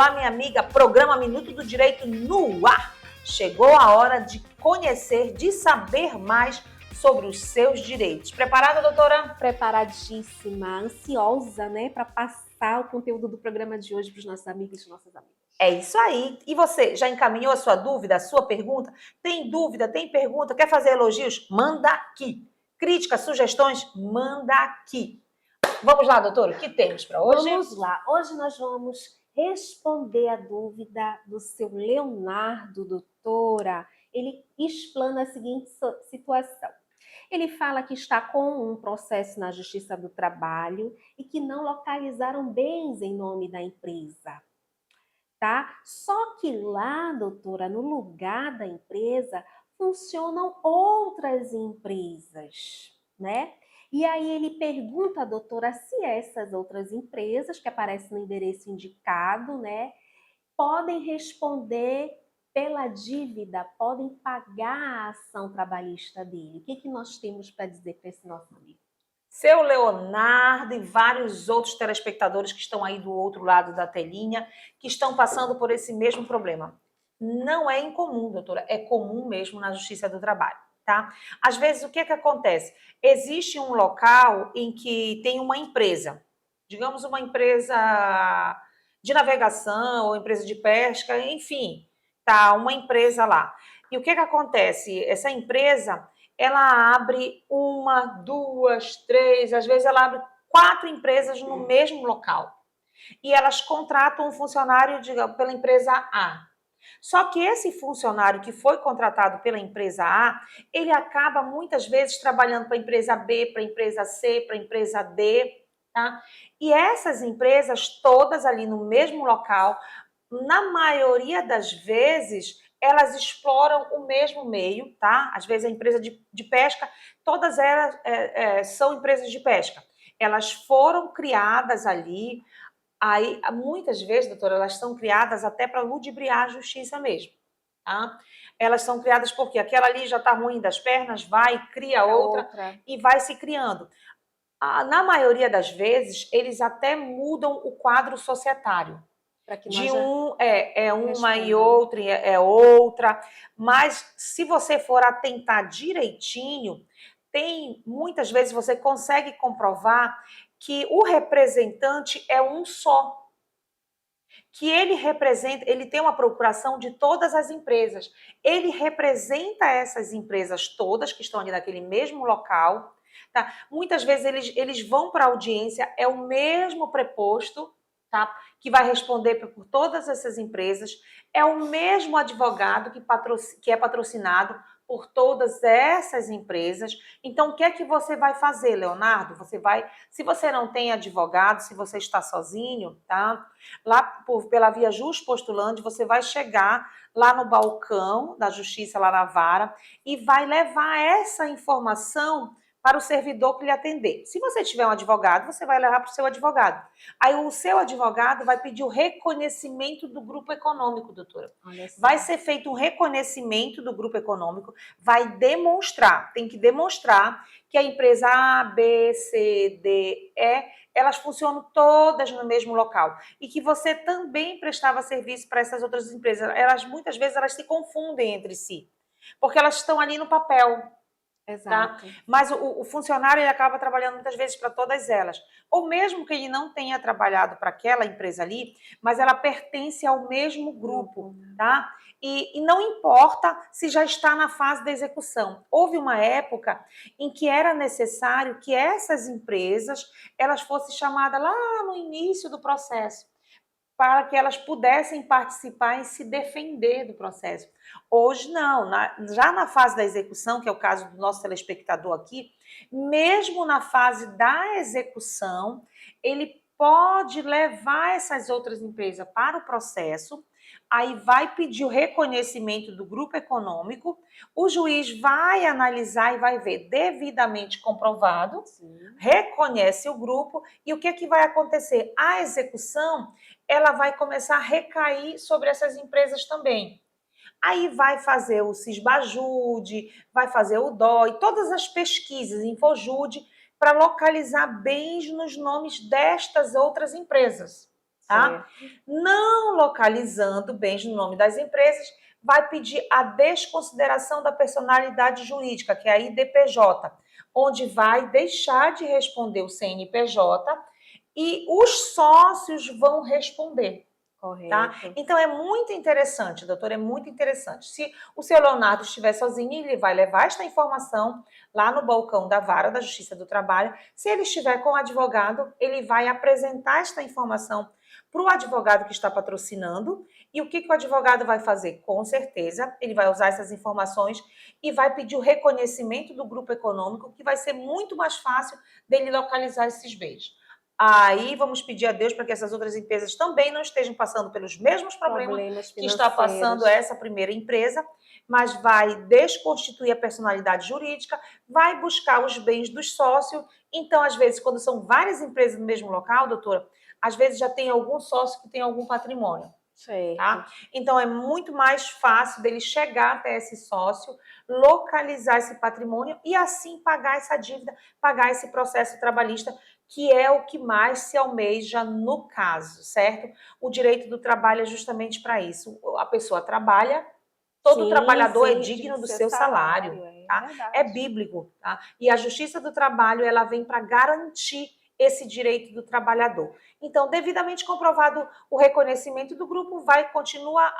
Olá, minha amiga, programa Minuto do Direito no ar. Chegou a hora de conhecer, de saber mais sobre os seus direitos. Preparada, doutora? Preparadíssima, ansiosa, né, para passar o conteúdo do programa de hoje para os nossos amigos e nossas amigas. É isso aí. E você, já encaminhou a sua dúvida, a sua pergunta? Tem dúvida, tem pergunta, quer fazer elogios? Manda aqui. Críticas, sugestões? Manda aqui. Vamos lá, doutora, o que temos para hoje? Vamos lá. Hoje nós vamos responder a dúvida do seu Leonardo, doutora. Ele explana a seguinte situação. Ele fala que está com um processo na Justiça do Trabalho e que não localizaram bens em nome da empresa. Tá? Só que lá, doutora, no lugar da empresa, funcionam outras empresas, né? E aí ele pergunta, doutora, se essas outras empresas que aparecem no endereço indicado, né, podem responder pela dívida, podem pagar a ação trabalhista dele. O que nós temos para dizer para esse nosso amigo? Seu Leonardo e vários outros telespectadores que estão aí do outro lado da telinha, que estão passando por esse mesmo problema. Não é incomum, doutora, é comum mesmo na Justiça do Trabalho, tá? Às vezes, o que acontece? Existe um local em que tem uma empresa, digamos uma empresa de navegação ou empresa de pesca, enfim, tá uma empresa lá. E o que acontece? Essa empresa, ela abre uma, duas, três, às vezes ela abre 4 empresas no mesmo local. E elas contratam um funcionário, digamos, pela empresa A. Só que esse funcionário que foi contratado pela empresa A, ele acaba muitas vezes trabalhando para a empresa B, para a empresa C, para a empresa D, tá? E essas empresas todas ali no mesmo local, na maioria das vezes, elas exploram o mesmo meio, tá? Às vezes a empresa de pesca, todas elas são empresas de pesca. Elas foram criadas ali, aí muitas vezes, doutora, elas são criadas até para ludibriar a justiça mesmo, tá? Elas são criadas porque aquela ali já está ruim das pernas, vai, cria outra e vai se criando. Na maioria das vezes, eles até mudam o quadro societário. De uma e outra é outra, mas se você for atentar direitinho, tem muitas vezes você consegue comprovar que o representante é um só, que ele representa, ele tem uma procuração de todas as empresas, ele representa essas empresas todas que estão ali naquele mesmo local, tá? Muitas vezes eles vão para a audiência, é o mesmo preposto, tá? Que vai responder por todas essas empresas, é o mesmo advogado que é patrocinado por todas essas empresas. Então, o que é que você vai fazer, Leonardo? Você vai, se você não tem advogado, se você está sozinho, tá? Lá pela via Jus Postulante, você vai chegar lá no balcão da Justiça, lá na vara, e vai levar essa informação para o servidor que lhe atender. Se você tiver um advogado, você vai levar para o seu advogado. Aí o seu advogado vai pedir o reconhecimento do grupo econômico, doutora. Vai ser feito um reconhecimento do grupo econômico, vai demonstrar, tem que demonstrar que a empresa A, B, C, D, E, elas funcionam todas no mesmo local e que você também prestava serviço para essas outras empresas. Elas muitas vezes elas se confundem entre si, porque elas estão ali no papel. Exato. Tá? Mas o funcionário ele acaba trabalhando muitas vezes para todas elas. Ou mesmo que ele não tenha trabalhado para aquela empresa ali, mas ela pertence ao mesmo grupo, tá? E não importa se já está na fase da execução. Houve uma época em que era necessário que essas empresas elas fossem chamadas lá no início do processo, para que elas pudessem participar e se defender do processo. Hoje não, já na fase da execução, que é o caso do nosso telespectador aqui, mesmo na fase da execução, ele pode levar essas outras empresas para o processo, aí vai pedir o reconhecimento do grupo econômico, o juiz vai analisar e vai ver devidamente comprovado, reconhece o grupo, e o que vai acontecer? A execução ela vai começar a recair sobre essas empresas também. Aí vai fazer o Sisbajude, vai fazer o DOI, todas as pesquisas, Infojude, para localizar bens nos nomes destas outras empresas. Tá? Não localizando bens no nome das empresas, vai pedir a desconsideração da personalidade jurídica, que é a IDPJ, onde vai deixar de responder o CNPJ e os sócios vão responder. Correto. Tá? Então é muito interessante, doutor, é muito interessante. Se o seu Leonardo estiver sozinho, ele vai levar esta informação lá no balcão da Vara da Justiça do Trabalho. Se ele estiver com o advogado, ele vai apresentar esta informação para o advogado que está patrocinando. E o que o advogado vai fazer? Com certeza, ele vai usar essas informações e vai pedir o reconhecimento do grupo econômico, que vai ser muito mais fácil dele localizar esses bens. Aí vamos pedir a Deus para que essas outras empresas também não estejam passando pelos mesmos problemas que está passando essa primeira empresa, mas vai desconstituir a personalidade jurídica, vai buscar os bens dos sócios. Então, às vezes, quando são várias empresas no mesmo local, doutora, às vezes já tem algum sócio que tem algum patrimônio. Certo. Tá? Então, é muito mais fácil dele chegar até esse sócio, localizar esse patrimônio e assim pagar essa dívida, pagar esse processo trabalhista, que é o que mais se almeja no caso, certo? O direito do trabalho é justamente para isso. A pessoa trabalha, todo trabalhador é digno do seu salário, tá? É bíblico, tá? E a Justiça do Trabalho, ela vem para garantir esse direito do trabalhador. Então, devidamente comprovado o reconhecimento do grupo, vai continuar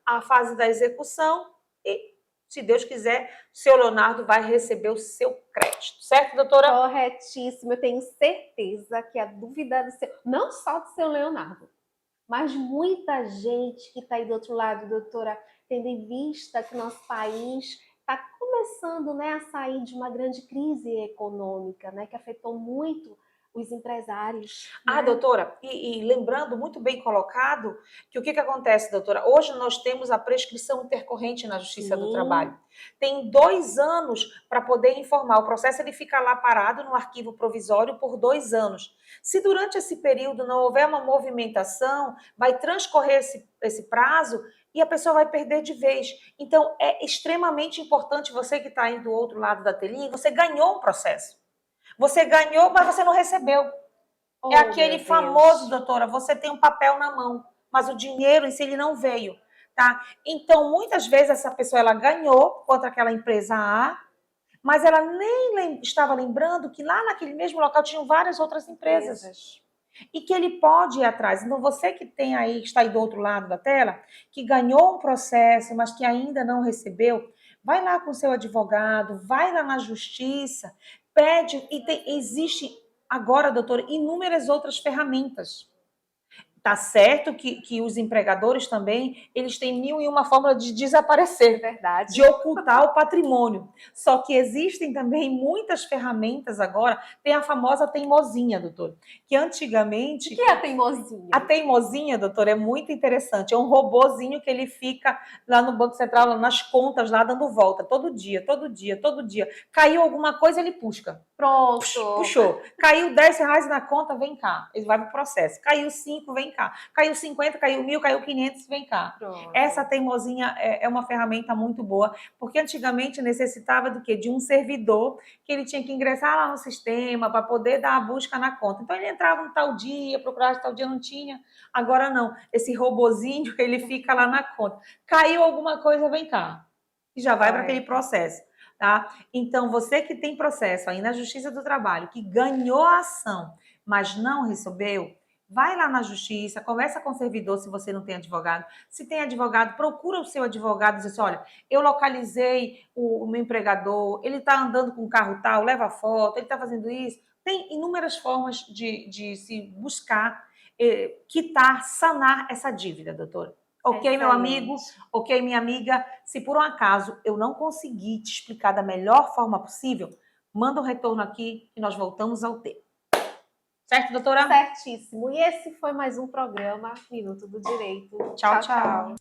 a fase da execução e, se Deus quiser, seu Leonardo vai receber o seu crédito. Certo, doutora? Corretíssimo. Eu tenho certeza que a dúvida do seu, não só do seu Leonardo, mas muita gente que está aí do outro lado, doutora, tendo em vista que nosso país está começando, né, a sair de uma grande crise econômica, né, que afetou muito os empresários. Ah, doutora, e lembrando, muito bem colocado, que o que acontece, doutora? Hoje nós temos a prescrição intercorrente na Justiça do Trabalho. Tem 2 anos para poder informar. O processo ele fica lá parado no arquivo provisório por 2 anos. Se durante esse período não houver uma movimentação, vai transcorrer esse prazo e a pessoa vai perder de vez. Então, é extremamente importante, você que está aí do outro lado da telinha, você ganhou um processo. Você ganhou, mas você não recebeu. É aquele famoso, doutora, você tem um papel na mão, mas o dinheiro em si ele não veio, tá? Então, muitas vezes essa pessoa ela ganhou contra aquela empresa A, mas ela nem estava lembrando que lá naquele mesmo local tinham várias outras empresas. E que ele pode ir atrás. Então, você que tem aí, que está aí do outro lado da tela, que ganhou um processo, mas que ainda não recebeu, vai lá com o seu advogado, vai lá na justiça, pede, e existe agora, doutora, inúmeras outras ferramentas. Tá certo que os empregadores também, eles têm 1001 formas de desaparecer, verdade, de ocultar o patrimônio. Só que existem também muitas ferramentas agora. Tem a famosa teimosinha, doutor, que antigamente... O que é a teimosinha? A teimosinha, doutor, é muito interessante. É um robozinho que ele fica lá no Banco Central, lá nas contas, lá dando volta, todo dia, todo dia, todo dia. Caiu alguma coisa, ele puxa. Pronto. Puxou. Caiu R$10 na conta, vem cá. Ele vai pro processo. Caiu 5, vem cá. Caiu 50, caiu 1.000, caiu 500, vem cá. Pronto. Essa teimosinha é uma ferramenta muito boa, porque antigamente necessitava do quê? De um servidor que ele tinha que ingressar lá no sistema para poder dar a busca na conta. Então ele entrava no tal dia, procurava tal dia, não tinha. Agora não. Esse robozinho, ele fica lá na conta. Caiu alguma coisa, vem cá. E já vai para aquele processo. Tá? Então, você que tem processo aí na Justiça do Trabalho, que ganhou a ação, mas não recebeu, vai lá na Justiça, conversa com o servidor se você não tem advogado. Se tem advogado, procura o seu advogado e diz assim, olha, eu localizei o meu empregador, ele está andando com um carro tal, leva foto, ele está fazendo isso. Tem inúmeras formas de se buscar, quitar, sanar essa dívida, doutora. Ok, meu amigo? Ok, minha amiga? Se por um acaso eu não conseguir te explicar da melhor forma possível, manda um retorno aqui e nós voltamos ao tema. Certo, doutora? Certíssimo. E esse foi mais um programa Minuto do Direito. Tchau, tchau.